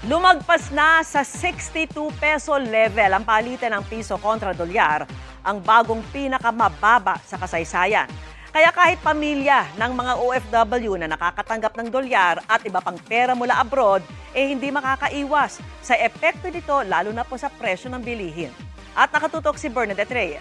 Lumagpas na sa 62 peso level ang palitan ng piso kontra dolyar, ang bagong pinakamababa sa kasaysayan. Kaya kahit pamilya ng mga OFW na nakakatanggap ng dolyar at iba pang pera mula abroad, hindi makakaiwas sa epekto nito lalo na po sa presyo ng bilihin. At nakatutok si Bernadette Reyes.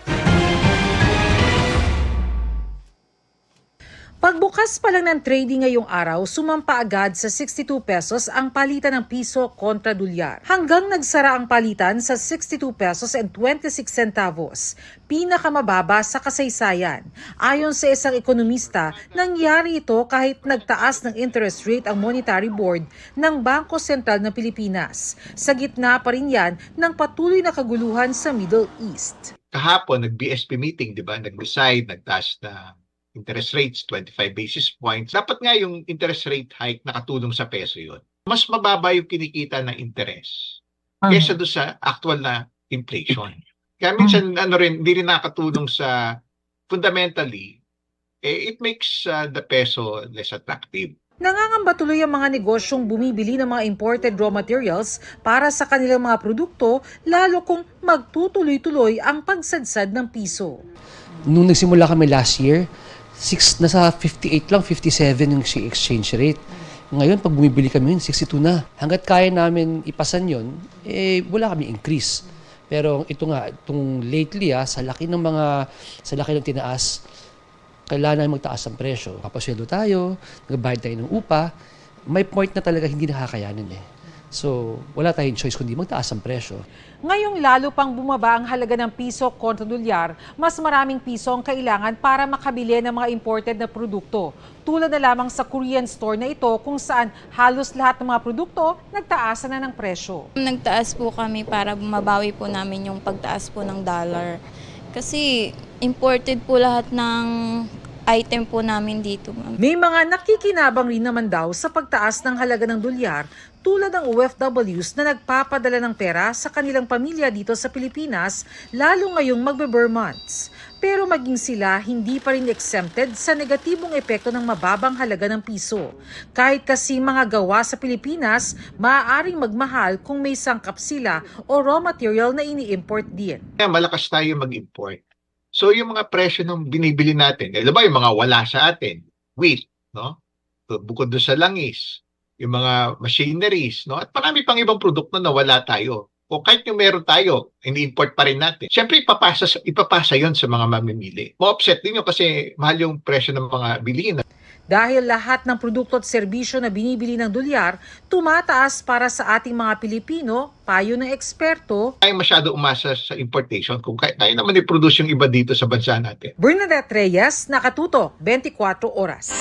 Pagbukas pa lang ng trading ngayong araw, sumampa agad sa 62 pesos ang palitan ng piso kontra dolyar. Hanggang nagsara ang palitan sa 62 pesos and 26 centavos, pinakamababa sa kasaysayan. Ayon sa isang ekonomista, nangyari ito kahit nagtaas ng interest rate ang Monetary Board ng Bangko Sentral ng Pilipinas. Sa gitna pa rin yan ng patuloy na kaguluhan sa Middle East. Kahapon, nag-BSP meeting, di ba? Nag-decide, nagtaas na interest rates, 25 basis points. Dapat nga yung interest rate hike nakatulong sa peso yun. Mas mababa yung kinikita ng interest kesa doon sa actual na inflation. Kaya minsan hindi rin nakatulong sa fundamentally, it makes the peso less attractive. Nangangamba tuloy ang mga negosyong bumibili ng mga imported raw materials para sa kanilang mga produkto, lalo kung magtutuloy-tuloy ang pagsadsad ng piso. Nung nagsimula kami last year, nasa 58 lang, 57 yung exchange rate. Ngayon, pag bumibili kami yun, 62 na. Hanggat kaya namin ipasan yun, wala kami increase. Pero ito nga, itong lately, sa laki ng tinaas, kailangan namin magtaas ang presyo. Kapasweldo tayo, nagbayad tayo ng upa, may point na talaga hindi nakakayanin So, wala tayong choice kundi magtaas ang presyo. Ngayong lalo pang bumaba ang halaga ng piso kontra dolyar, mas maraming piso ang kailangan para makabili ng mga imported na produkto. Tulad na lamang sa Korean store na ito kung saan halos lahat ng mga produkto nagtaasan na ng presyo. Nagtaas po kami para mabawi po namin yung pagtaas po ng dollar. Kasi imported po lahat ng item po namin dito. May mga nakikinabang rin naman daw sa pagtaas ng halaga ng dolyar tulad ng OFWs na nagpapadala ng pera sa kanilang pamilya dito sa Pilipinas lalo ngayong magbe-Burr months. Pero maging sila hindi pa rin exempted sa negatibong epekto ng mababang halaga ng piso. Kahit kasi mga gawa sa Pilipinas, maaaring magmahal kung may sangkap sila o raw material na ini-import din. Kaya malakas tayo mag-import. So yung mga presyo ng binibili natin, alam ba yung mga wala sa atin, wheat, no? Bukod doon sa langis, yung mga machineries, no? At marami pang ibang produkto na wala tayo. O kahit yung meron tayo, ini-import pa rin natin. Siyempre, ipapasa yon sa mga mamimili. Ma-offset din yun kasi mahal yung presyo ng mga bilihin. Dahil lahat ng produkto at serbisyo na binibili ng dolyar, tumataas para sa ating mga Pilipino, payo ng eksperto. Tayo masyado umasa sa importation kung tayo naman i-produce yung iba dito sa bansa natin. Bernadette Reyes, nakatutok, 24 oras.